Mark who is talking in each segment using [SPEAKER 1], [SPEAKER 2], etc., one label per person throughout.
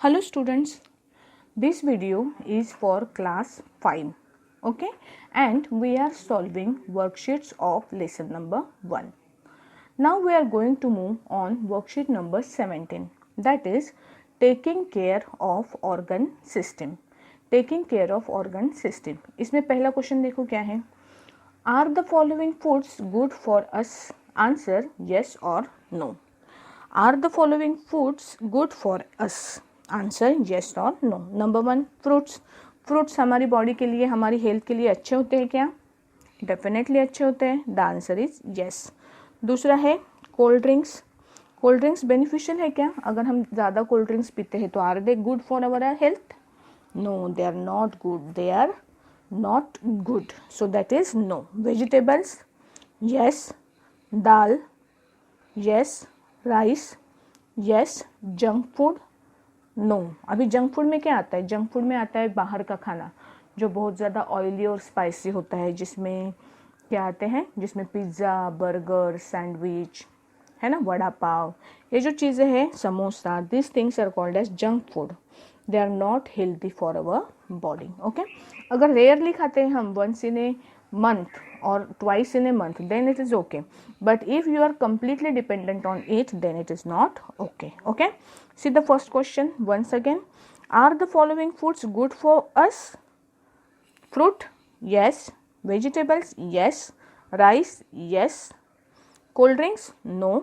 [SPEAKER 1] Hello students, this video is for class 5, okay, and we are solving worksheets of lesson number 1. Now we are going to move on worksheet number 17, that is taking care of organ system. Taking care of organ system. इसमें पहला question देखो क्या है. Are the following foods good for us? Answer yes or no. Are the following foods good for us? Answer yes और no. Number 1 fruits. Fruits हमारी body के लिए, हमारी हेल्थ के लिए अच्छे होते हैं क्या? डेफिनेटली अच्छे होते हैं. The answer is yes. दूसरा है cold drinks. Cold drinks beneficial है क्या? अगर हम ज़्यादा कोल्ड ड्रिंक्स पीते हैं तो are they good for our health? No, they are not good. They are not good. So that is no. Vegetables yes. Dal yes. Rice yes. Junk food no. अभी junk food में क्या आता है? Junk food में आता है बाहर का खाना जो बहुत ज़्यादा ऑयली और स्पाइसी होता है, जिसमें क्या आते हैं, जिसमें पिज़्ज़ा, बर्गर, सैंडविच है ना, वड़ा पाव, ये जो चीज़ें हैं, samosa, this things are called as junk food. They are not healthy for our body. Okay. अगर रेयरली खाते हैं हम, once in a month or twice in a month, then it is okay, but if you are completely dependent on it, then it is not okay. Okay, see the first question once again. Are the following foods good for us? Fruit yes. Vegetables yes. Rice yes. Cold drinks no.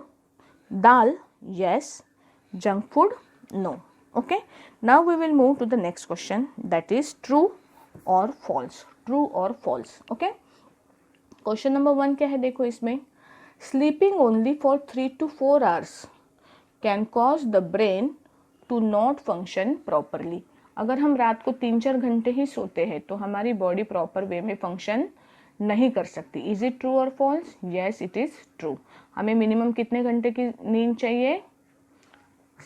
[SPEAKER 1] Dal yes. Junk food no. Okay, now we will move to the next question, that is true or false. True और false. Okay. Question number 1 क्या है देखो इसमें. Sleeping only for 3 to 4 hours can cause the brain to not function properly. अगर हम रात को 3-4 घंटे ही सोते हैं तो हमारी बॉडी प्रॉपर वे में फंक्शन नहीं कर सकती. इज इट ट्रू और false? Yes, it is true. हमें मिनिमम कितने घंटे की नींद चाहिए?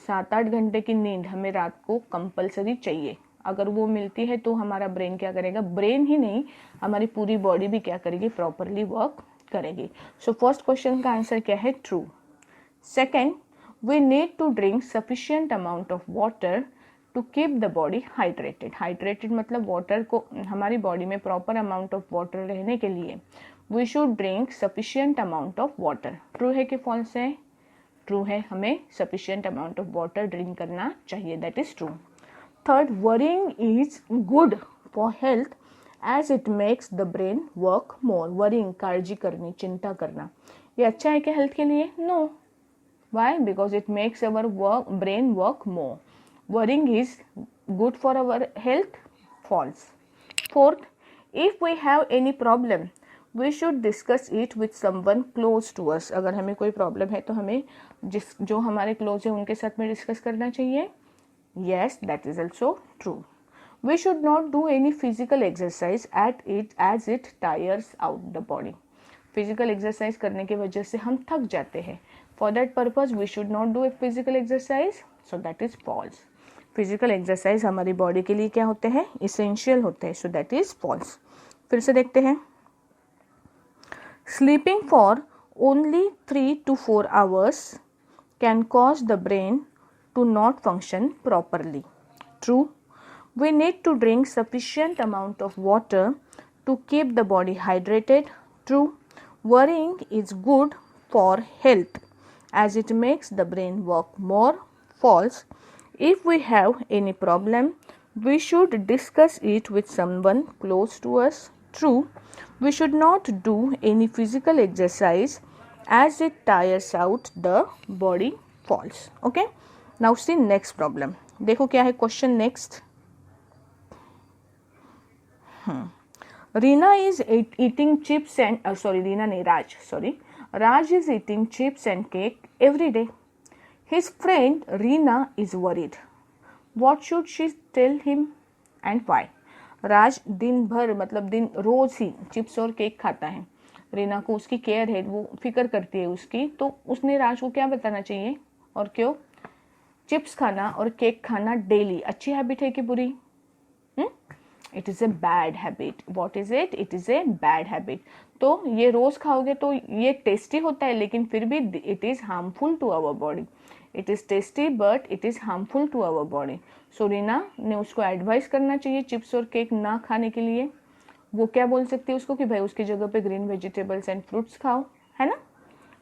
[SPEAKER 1] 7-8 घंटे की नींद हमें रात को कंपलसरी चाहिए. अगर वो मिलती है तो हमारा ब्रेन क्या करेगा? ब्रेन ही नहीं, हमारी पूरी बॉडी भी क्या करेगी? प्रॉपरली वर्क करेगी. सो फर्स्ट क्वेश्चन का आंसर क्या है? True. Second, we need to drink sufficient amount of water to keep the body hydrated. Hydrated मतलब वाटर को, हमारी बॉडी में प्रॉपर अमाउंट ऑफ वाटर रहने के लिए we should drink sufficient amount of water. True है कि फॉल्स है? ट्रू है. हमें sufficient amount of water drink करना चाहिए. That is true. Third, worrying is good for health as it makes the brain work more. Worrying, काळजी करनी, चिंता करना, ये अच्छा है क्या हेल्थ के लिए? No. Why? Because it makes our brain work more. Worrying is good for our health? False. Fourth, if we have any problem, we should discuss it with someone close to us. अगर हमें कोई problem है तो हमें जो हमारे close है उनके साथ में डिस्कस करना चाहिए. Yes, that is also true. We should not do any physical exercise at it as it tires out the body. Physical exercise करने की वजह से हम थक जाते हैं. For that purpose, we should not do a physical exercise. So that is false. Physical exercise हमारी body के लिए क्या होते हैं? Essential होते हैं. So that is false. फिर से देखते हैं. Sleeping for only 3 to 4 hours can cause the brain to not function properly. True. We need to drink sufficient amount of water to keep the body hydrated. True. Worrying is good for health as it makes the brain work more. False. If we have any problem, we should discuss it with someone close to us. True. We should not do any physical exercise as it tires out the body. False. Okay. Now see next problem. देखो क्या है question next. Reena is eating chips and Reena नहीं, Raj is eating chips and cake every day. His friend Reena is worried. What should she tell him and why? Raj दिन भर मतलब दिन रोज ही chips और cake खाता है. रीना को उसकी केयर है, वो फिक्र करती है उसकी, तो उसने राज को क्या बताना चाहिए और क्यों? चिप्स खाना और केक खाना डेली अच्छी हैबिट है कि बुरी? It is a bad habit. What is it? It is a bad habit. तो ये रोज खाओगे तो ये टेस्टी होता है, लेकिन फिर भी it is harmful to our body. It is tasty but it is harmful to our body. So Reena ने उसको एडवाइस करना चाहिए चिप्स और केक ना खाने के लिए। वो क्या बोल सकती है उसको कि भाई उसकी जगह पे ग्रीन वेजिटेबल्स एंड फ्रूट्स खाओ, है ना।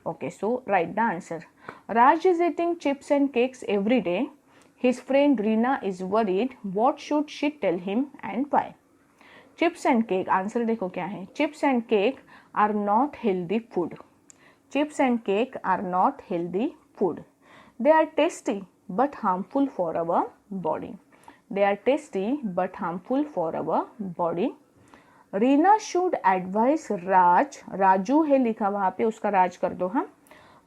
[SPEAKER 1] Okay, so write the answer. Raj is eating chips and cakes every day. His friend Reena is worried, what should she tell him and why. Chips and cake, answer देखो क्या है। Chips and cake are not healthy food. Chips and cake are not healthy food. They are tasty but harmful for our body. They are tasty but harmful for our body. Reena should advise Raj, Raju है लिखा वहाँ पे, उसका राज कर दो हम।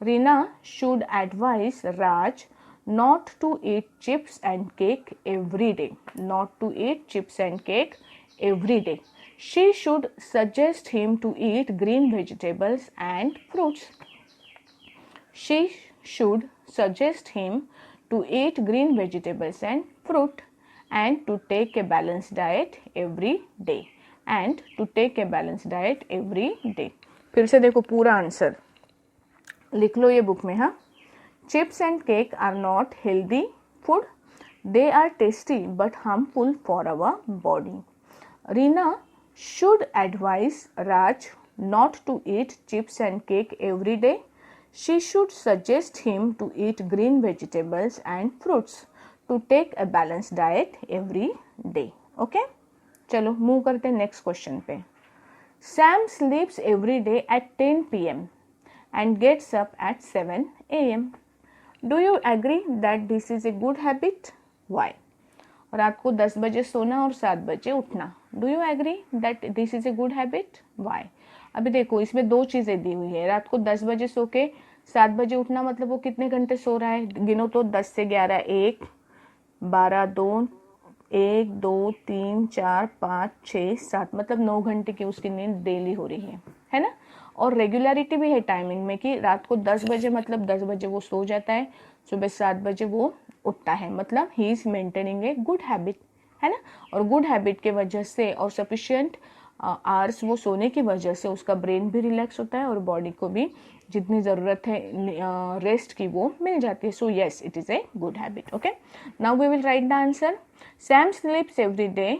[SPEAKER 1] Reena should advise Raj not to eat chips and cake every day. Not to eat chips and cake every day. She should suggest him to eat green vegetables and fruits. She should suggest him to eat green vegetables and fruit and to take a balanced diet every day. And to take a balanced diet every day. फिर से देखो पूरा answer लिख लो ये book में। हाँ, chips and cake are not healthy food. They are tasty but harmful for our body. Reena should advise Raj not to eat chips and cake every day. She should suggest him to eat green vegetables and fruits to take a balanced diet every day. Okay? चलो move करते हैं next question पे। Sam sleeps every day at 10 p.m. and gets up at 7 a.m. Do you agree that this is a good habit? Why? रात को 10 बजे सोना और 7 बजे उठना। Do you agree that this is a good habit? Why? अभी देखो इसमें दो चीजें दी हुई है। रात को 10 बजे सो के 7 बजे उठना, मतलब वो कितने घंटे सो रहा है? गिनो तो, 10 से 11, 1, 12, 2, 1, 2, 3, 4, 5, 6, 7, मतलब 9 घंटे की उसकी नींद डेली हो रही है ना। और रेगुलरिटी भी है टाइमिंग में कि रात को 10 बजे मतलब 10 बजे वो सो जाता है, सुबह 7 बजे वो उठता है, मतलब he is maintaining A good habit, है ना। और गुड हैबिट के वजह से और सफिशिएंट आवर्स वो सोने की वजह से उसका ब्रेन भी रिलैक्स होता है और बॉडी को भी जितनी ज़रूरत है रेस्ट की वो मिल जाती है। So yes, it is a good habit. Okay, now we will write the answer. Sam sleeps every day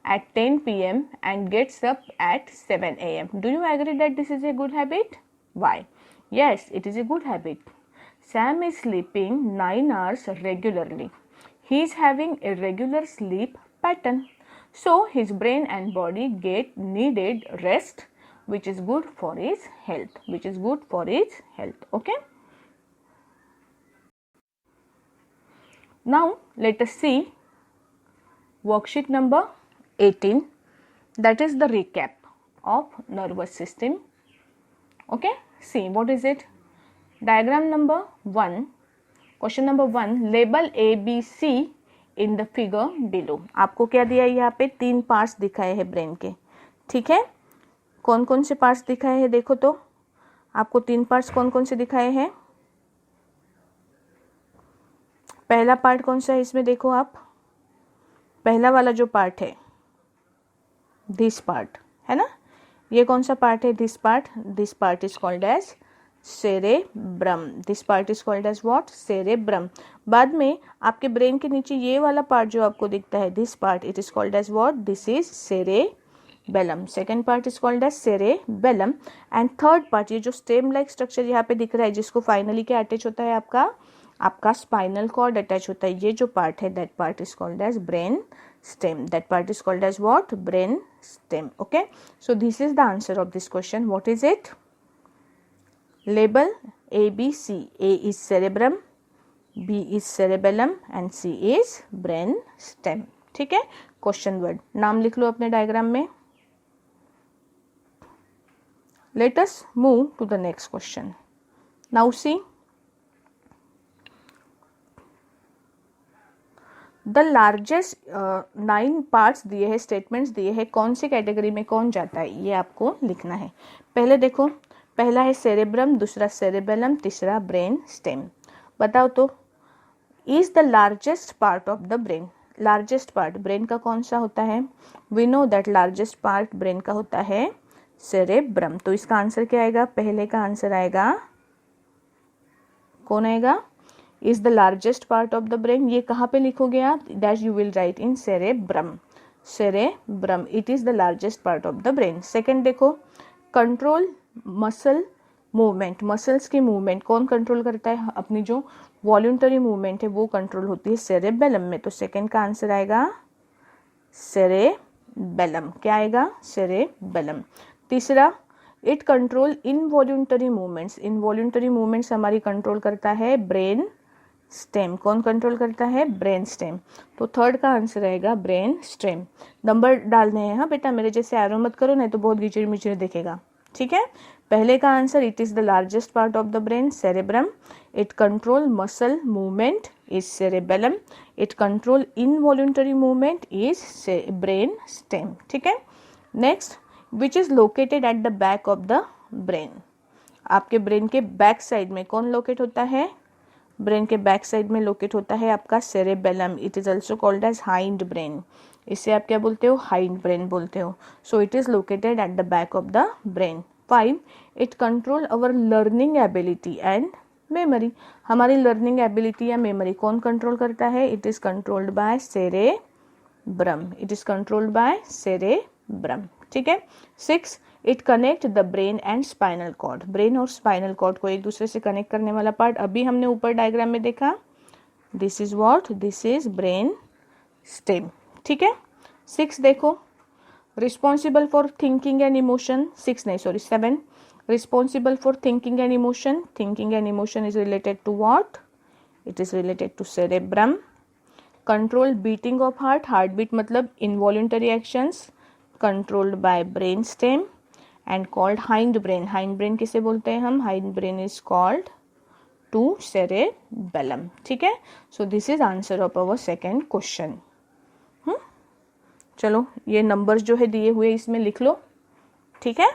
[SPEAKER 1] at 10 p.m. and gets up at 7 a.m. Do you agree that this is a good habit? Why? Yes, it is a good habit. Sam is sleeping 9 hours regularly. He is having a regular sleep pattern. So his brain and body get needed rest, which is good for his health. Which is good for his health. Okay? Now let us see worksheet number 18, that is the recap of nervous system. Okay, see what is it? Diagram number 1, question number 1, label A, B, C in the figure below. आपको क्या दिया है? यहाँ पे 3 parts दिखाए हैं brain के, ठीक है। कौन कौन से पार्ट्स दिखाए हैं देखो तो, आपको 3 पार्ट्स कौन कौन से दिखाए हैं? पहला पार्ट कौन सा है इसमें देखो आप, पहला वाला जो पार्ट है दिस पार्ट, है ना। ये कौन सा पार्ट है? This part is called as cerebrum. This part is called as what? Cerebrum. बाद में आपके ब्रेन के नीचे ये वाला पार्ट जो आपको दिखता है this part, it is called as what? This is cerebellum. Second part is called as cerebellum. And third part, ये जो स्टेम लाइक स्ट्रक्चर यहाँ पे दिख रहा है जिसको फाइनली क्या अटैच होता है? आपका स्पाइनल कॉर्ड अटैच होता है। ये जो पार्ट है that part is called as brain stem. That part is called as what? Brain stem. Okay, so this is the answer of this question. What is it? Label A, B, C. A is cerebrum, B is cerebellum and C is brain stem. ठीक है, question word नाम लिख लो अपने diagram में। Let us move to the next question. Now see, the largest 9 parts दिए हैं, statements दिए हैं, कौन सी कैटेगरी में कौन जाता है ये आपको लिखना है। पहले देखो, पहला है सेरेब्रम, दूसरा सेरेबेलम, तीसरा ब्रेन स्टेम। बताओ तो, is the largest part of the brain. Largest part brain का कौन सा होता है? We know that largest part brain का होता है सेरेब्रम। तो इसका आंसर क्या आएगा? पहले का आंसर आएगा, कौन आएगा? Is the largest part of the brain, ये कहाँ पे लिखोगे आप, that you will write in cerebrum, cerebrum it is the largest part of the brain. Second देखो, कंट्रोल मसल मूवमेंट, मसल्स की मूवमेंट कौन कंट्रोल करता है, अपनी जो वॉल्यूंटरी मूवमेंट है वो कंट्रोल होती है सेरेबेलम में, तो सेकेंड का आंसर आएगा सेरेबेलम, क्या आएगा, सेरेबेलम। तीसरा, it control involuntary movements, involuntary movements हमारी कंट्रोल करता है ब्रेन स्टेम, कौन कंट्रोल करता है, ब्रेन स्टेम, तो थर्ड का आंसर आएगा ब्रेन स्टेम। नंबर डालने हैं हाँ बेटा, मेरे जैसे एरो मत करो नहीं तो बहुत गिचड़ मिचड़ दिखेगा, ठीक है। पहले का answer, it is the largest part of the brain cerebrum, it control muscle movement is cerebellum, it control involuntary movement is brain stem, ठीक है। Next, which is located at the back of the brain, आपके brain के back side में कौन locate होता है, brain के back side में लोकेट होता है आपका cerebellum, it is also called as hind brain, इसे आप क्या बोलते हो, हाइंड ब्रेन बोलते हो, so it is located at the back of the brain. 5, it control our learning ability and memory, हमारी लर्निंग एबिलिटी या मेमोरी कौन कंट्रोल करता है, it is controlled by cerebrum, it is controlled by cerebrum, ठीक है। 6, it connect the brain and spinal cord, brain और spinal cord को एक दूसरे से कनेक्ट करने वाला पार्ट अभी हमने ऊपर डायग्राम में देखा, this is what, this is brain stem, ठीक है। 6 देखो, responsible for thinking and emotion, 7, responsible for thinking and emotion, thinking and emotion is related to what, it is related to cerebrum. Control beating of heart, heart beat मतलब involuntary actions controlled by brain stem and called hind brain, hind brain किसे बोलते हैं हम, hind brain is called to cerebellum, ठीक है। So this is answer of our second question. चलो ये numbers जो है दिए हुए इसमें लिख लो, ठीक है।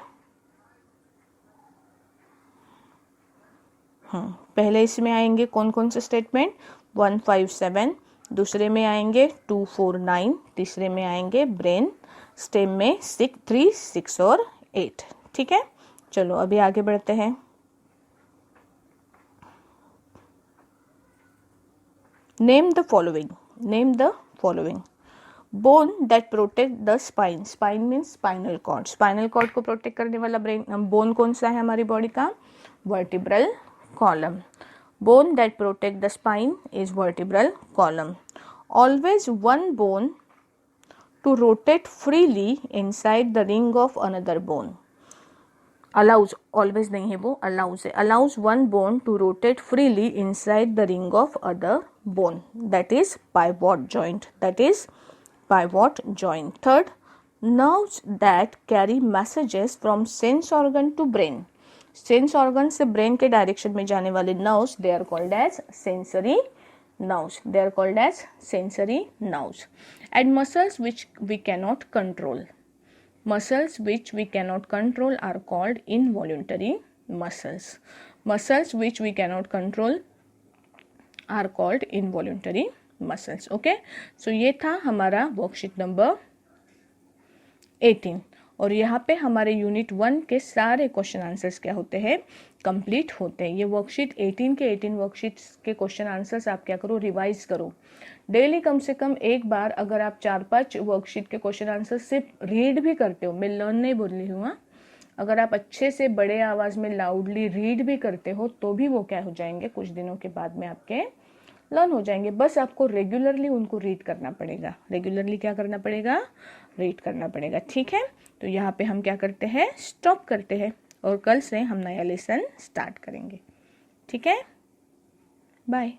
[SPEAKER 1] पहले इसमें आएंगे कौन कौन से स्टेटमेंट, 157, दूसरे में आएंगे 249, तीसरे में आएंगे ब्रेन स्टेम में 6, 3, 6 और 8, ठीक है। चलो अभी आगे बढ़ते हैं। Name the following, name the following, bone that protect the spine, spine means spinal cord, spinal cord को प्रोटेक्ट करने वाला ब्रेन बोन कौन सा है हमारी बॉडी का, vertebral column, bone that protect the spine is vertebral column. Always one bone to rotate freely inside the ring of another bone, allows, always नहीं है वो, allows है, allows one bone to rotate freely inside the ring of other bone, that is pivot joint, that is pivot joint. Third, nerves that carry messages from sense organ to brain, sense organ से brain के direction में जाने वाले nerves, they are called as sensory nerves, they are called as sensory nerves. And muscles which we cannot control, muscles which we cannot control are called involuntary muscles, muscles which we cannot control are called involuntary muscles. Okay, so ये था हमारा worksheet number 18 और यहाँ पे हमारे unit 1 के सारे question answers क्या होते हैं, कंप्लीट होते हैं। ये वर्कशीट 18 के 18 वर्कशीट्स के क्वेश्चन आंसर्स आप क्या करो, रिवाइज करो डेली, कम से कम एक बार। अगर आप 4-5 वर्कशीट के क्वेश्चन आंसर सिर्फ रीड भी करते हो, मैं लर्न नहीं बोल रही हूँ, अगर आप अच्छे से बड़े आवाज में लाउडली रीड भी करते हो तो भी वो क्या हो जाएंगे, कुछ दिनों के बाद में आपके लर्न हो जाएंगे। बस आपको रेगुलरली उनको रीड करना पड़ेगा, रेगुलरली क्या करना पड़ेगा, रीड करना पड़ेगा, ठीक है। तो यहाँ पे हम क्या करते हैं, स्टॉप करते हैं और कल से हम नया लेसन स्टार्ट करेंगे, ठीक है। बाय।